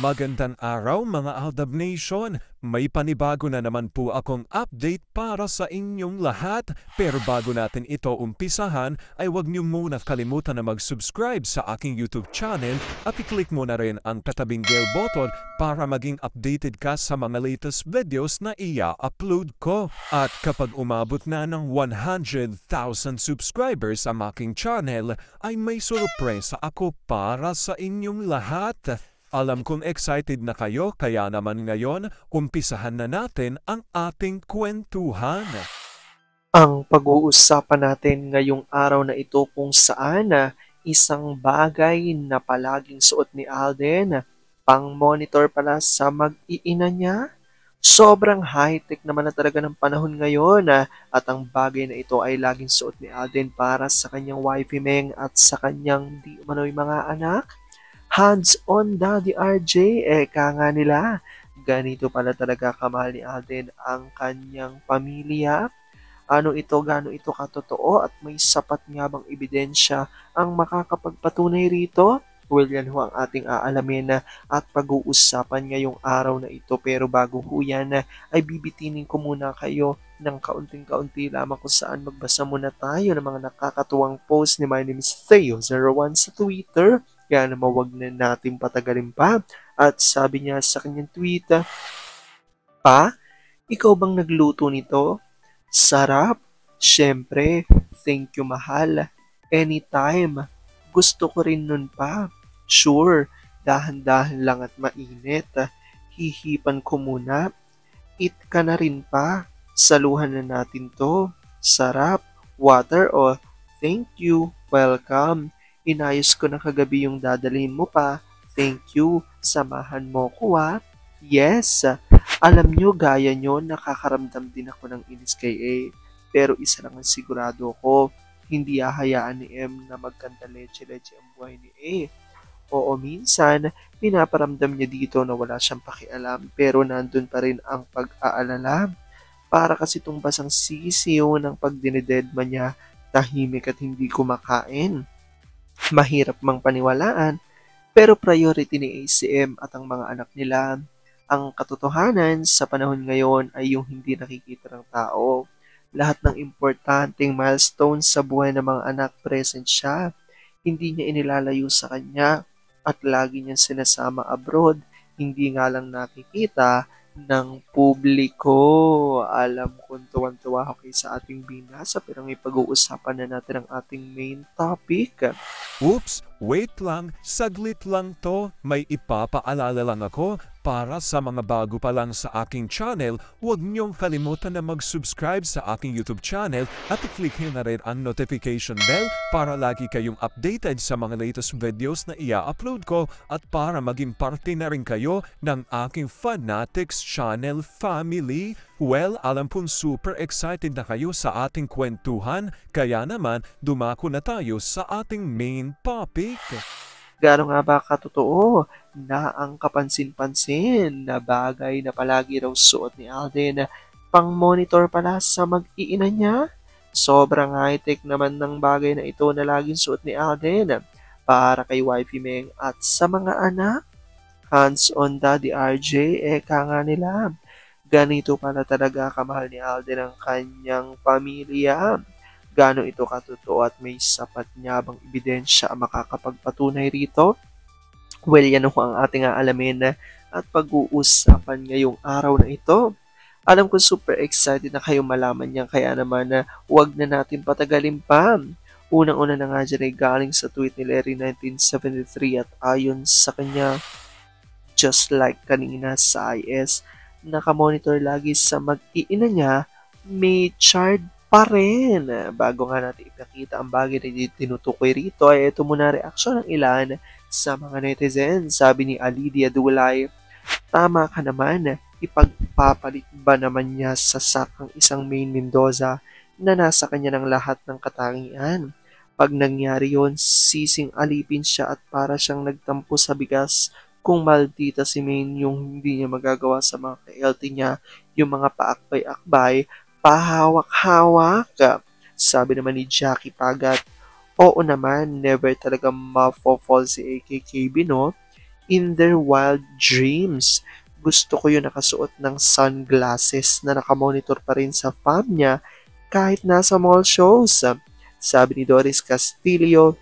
Magandang araw mga Aldab Nation! May panibago na naman po akong update para sa inyong lahat. Pero bago natin ito umpisahan ay huwag niyo muna kalimutan na mag-subscribe sa aking YouTube channel at i-click mo na rin ang katabing bell button para maging updated ka sa mga latest videos na i-upload ko. At kapag umabot na ng 100,000 subscribers ang aking channel ay may sorpresa ako para sa inyong lahat. Alam kong excited na kayo kaya naman ngayon, umpisahan na natin ang ating kwentuhan. Ang pag-uusapan natin ngayong araw na ito kung saan isang bagay na palaging suot ni Alden, pang-monitor pala sa mag-iina niya. Sobrang high-tech naman na talaga ng panahon ngayon at ang bagay na ito ay laging suot ni Alden para sa kanyang wifey Meng at sa kanyang di umano'y mga anak. Hands-on Daddy RJ, eka nga nila. Ganito pala talaga kamahal ni Alden ang kanyang pamilya. Gaano ito katotoo at may sapat nga bang ebidensya ang makakapagpatunay rito? Well, yan ho ang ating aalamin at pag-uusapan ngayong araw na ito. Pero bago ho yan, ay bibitinin ko muna kayo ng kaunting-kaunti lamang kung saan magbasa muna tayo ng mga nakakatuwang post ni My Name is Theo01 sa Twitter. Kaya naman wag na natin patagalin pa. At sabi niya sa kanyang tweet, Pa, ikaw bang nagluto nito? Sarap. Siyempre, thank you mahal. Anytime. Gusto ko rin nun pa. Sure, dahan-dahan lang at mainit. Hihipan ko muna. Eat ka na rin pa. Saluhan na natin to. Sarap. Water o thank you. Welcome. Inayos ko na kagabi yung dadalhin mo pa. Thank you. Samahan mo ko Yes. Alam nyo, gaya nyo, nakakaramdam din ako ng inis kay A. Pero isa lang ang sigurado ko, hindi hahayaan ni M na magkanta leche-leche ang buhay ni A. Oo, minsan, pinaparamdam niya dito na wala siyang pakialam pero nandun pa rin ang pag-aalala. Para kasi tumbas ang sisiyo ng pagdinededma niya, tahimik at hindi kumakain. Mahirap mang paniwalaan, pero priority ni ACM at ang mga anak nila. Ang katotohanan sa panahon ngayon ay yung hindi nakikita ng tao. Lahat ng importanteng milestones sa buhay ng mga anak present siya. Hindi niya inilalayo sa kanya at lagi niyang sinasama abroad. Hindi nga lang nakikita ng publiko. Alam kong tuwan-tuwa ako sa ating binasa pero may pag-uusapan na natin ang ating main topic. Oops, wait lang, saglit lang to. May ipapaalala lang ako. Para sa mga bago pa lang sa aking channel, huwag niyong kalimutan na mag-subscribe sa aking YouTube channel at i-click nyo na rin ang notification bell para lagi kayong updated sa mga latest videos na i-upload ko at para maging parte na rin kayo ng aking Fanatics channel family. Well, alam kong super excited na kayo sa ating kwentuhan, kaya naman dumako na tayo sa ating main topic. Gaano nga ba katotoo na ang kapansin-pansin na bagay na palagi raw suot ni Alden pang-monitor pala sa mag-iina niya? Sobrang high-tech naman ng bagay na ito na laging suot ni Alden para kay wifey Meng at sa mga anak. Hands-on Daddy RJ, eka nga nila. Ganito pala talaga kamahal ni Alden ang kanyang pamilya. Gaano ito katotoo at may sapat nga bang ebidensya ang makakapagpatunay rito? Well, yan ho ang ating aalamin at pag-uusapan ngayong araw na ito. Alam ko super excited na kayo malaman yan kaya naman huwag na natin patagalin pa. Unang-una na nga dyan ay galing sa tweet ni Larry 1973 at ayon sa kanya, just like kanina sa IS, nakamonitor lagi sa mag-iina niya, may chart pa rin. Bago nga natin ipakita ang bagay na tinutukoy rito, ay ito muna reaksyon ng ilan sa mga netizens. Sabi ni Alidia Dulay, tama ka naman, ipagpapalit ba naman niya sa sakang isang Main Mendoza na nasa kanya ng lahat ng katangian? Pag nangyari yon, sising alipin siya at para siyang nagtampo sa bigas. Kung maldita si Main yung hindi niya magagawa sa mga ka-LT niya, yung mga paakbay-akbay, pahawak-hawak. Sabi naman ni Jackie Pagat, oo naman, never talaga mafo-fall si AKKB, no? in their wild dreams. Gusto ko yung nakasuot ng sunglasses na nakamonitor pa rin sa fam niya kahit nasa mall shows. Sabi ni Doris Castillo,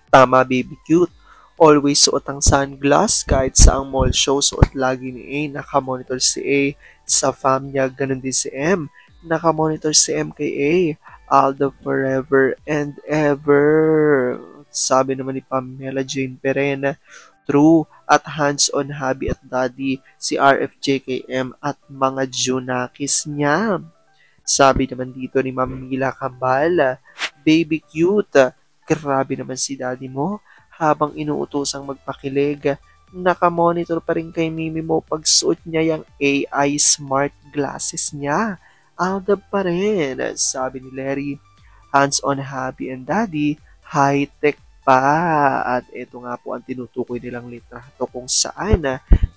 tama baby cute. Always suot ang sunglass kahit sa ang mall show suot lagi ni A. Nakamonitor si A sa fam niya, ganun din si M. Nakamonitor si M kay A. Aldo forever and ever. Sabi naman ni Pamela Jane Perena, true, at hands-on hubby at daddy si RFJKM at mga Junakis niya. Sabi naman dito ni Ma'am Mila Kambal, baby cute, grabe naman si daddy mo. Habang inuutosang magpakilig, nakamonitor pa rin kay Mimi mo pagsuot niya yung AI smart glasses niya. Aldab pa rin, sabi ni Larry. Hands-on hubby and daddy, high-tech pa. At ito nga po ang tinutukoy nilang litrato kung saan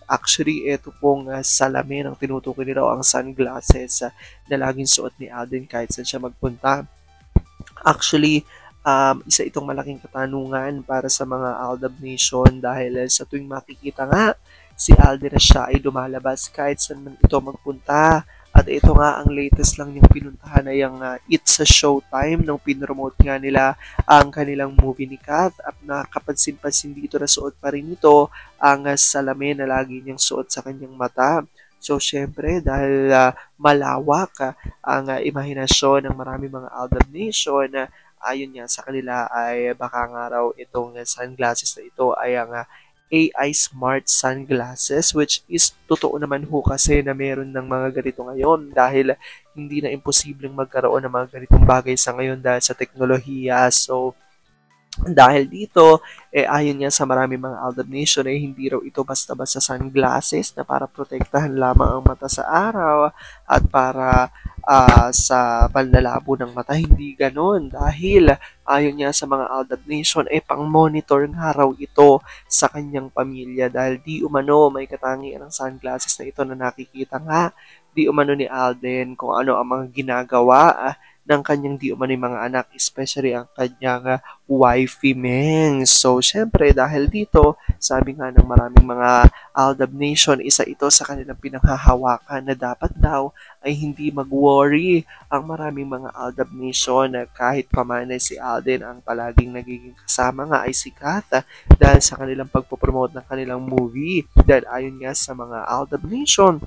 actually ito pong salamin ang tinutukoy nila ang sunglasses na laging suot ni Alden kahit saan siya magpunta. Actually, isa itong malaking katanungan para sa mga Aldab Nation dahil sa tuwing makikita nga si Alden na siya ay lumalabas kahit saan man ito magpunta. At ito nga ang latest lang yung pinuntahan na yung It's a Showtime nung pinromote nga nila ang kanilang movie ni Kath at nakapansin-pansin dito na suot pa rin ito ang salamin na lagi niyang suot sa kanyang mata. So, syempre, dahil malawak ang imahinasyon ng marami mga Aldab Nation, ayon nga sa kanila ay baka nga raw itong sunglasses na ito ay ang AI smart sunglasses, which is totoo naman ho kasi na meron ng mga ganito ngayon dahil hindi na imposibleng magkaroon ng mga ganitong bagay sa ngayon dahil sa teknolohiya. So, dahil dito, ayon nga sa marami mga Aldab Nation, hindi raw ito basta-basta sunglasses na para protektahan lamang ang mata sa araw at para sa panlalabo ng mata. Hindi ganon dahil ayon nga sa mga Aldab Nation, pang-monitor nga raw ito sa kanyang pamilya dahil di umano may katangian ng sunglasses na ito na nakikita nga di umano ni Alden kung ano ang mga ginagawa ng kanyang di umano mga anak, especially ang kanyang wifey Meng. So, syempre, dahil dito, sabi nga ng maraming mga Aldab Nation, isa ito sa kanilang pinanghahawakan na dapat daw ay hindi mag-worry ang maraming mga Aldab Nation na kahit pamanay si Alden ang palaging nagiging kasama nga ay si Kath dahil sa kanilang pagpopromote ng kanilang movie. Dahil ayon nga sa mga Aldab Nation,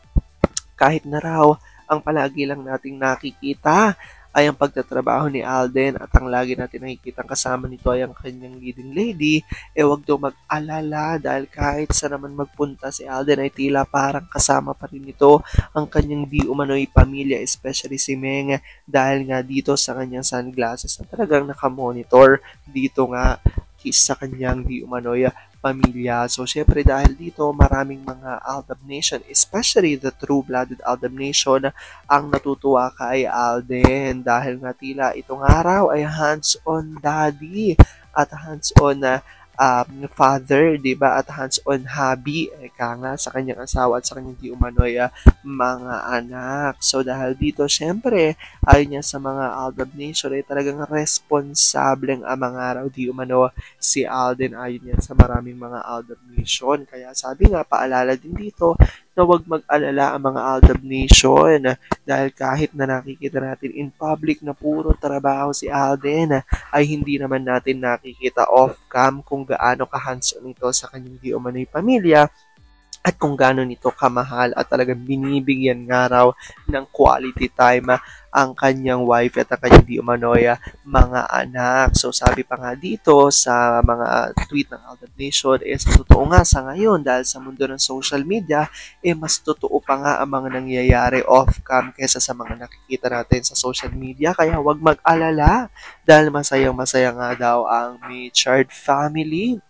kahit na raw ang palagi lang nating nakikita ay ang pagtatrabaho ni Alden at ang lagi natin nakikita kasama nito ay ang kanyang leading lady, wag daw mag-alala dahil kahit saan naman magpunta si Alden ay tila parang kasama pa rin ito ang kanyang di umano'y pamilya, especially si Meng dahil nga dito sa kanyang sunglasses na talagang nakamonitor dito nga sa kanyang di umano'y pamilya. So, syempre dahil dito, maraming mga Aldab Nation, especially the true-blooded Aldab Nation, ang natutuwa kay Alden dahil nga tila itong araw ay hands-on daddy at hands-on father, di ba? At hands-on hubby, nga sa kanyang asawa at sa kanyang di umano'y mga anak. So, dahil dito, syempre, ayon niya sa mga Aldab Nation, ay talagang responsableng amang araw di umano si Alden ayon niya sa maraming mga Aldab Nation. Kaya sabi nga, paalala din dito na huwag mag-alala ang mga Aldab Nation dahil kahit na nakikita natin in public na puro trabaho si Alden, ay hindi naman natin nakikita off-cam kung gaano ka-hands-on ito sa kanyang di umano'y pamilya at kung gaano nito kamahal at talagang binibigyan nga raw ng quality time ang kanyang wife at ang kanyang di umano'y mga anak. So sabi pa nga dito sa mga tweet ng Aldab Nation, sa totoo nga sa ngayon dahil sa mundo ng social media, mas totoo pa nga ang mga nangyayari off-cam kaysa sa mga nakikita natin sa social media. Kaya huwag mag-alala dahil masayang-masaya nga daw ang Machard family.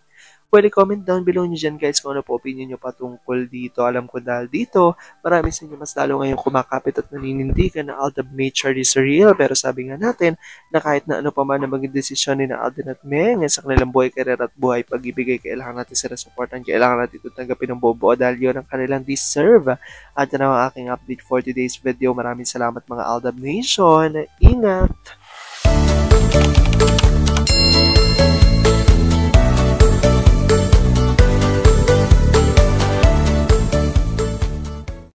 Pwede comment down below nyo dyan guys kung ano po opinion nyo patungkol dito. Alam ko dahil dito, marami sa inyo mas lalo ngayong kumakapit at naninindigan na Aldab Nature is real. Pero sabi nga natin na kahit na ano pa man na maging desisyon ni na Alden at Meng sa kanilang buhay, karera at buhay pag-ibigay, kailangan natin sila supportan, kailangan natin ito tanggapin ng bobo dahil yun ang kanilang deserve. At yan ang aking update for today's video. Maraming salamat mga Aldab Nation. Ingat!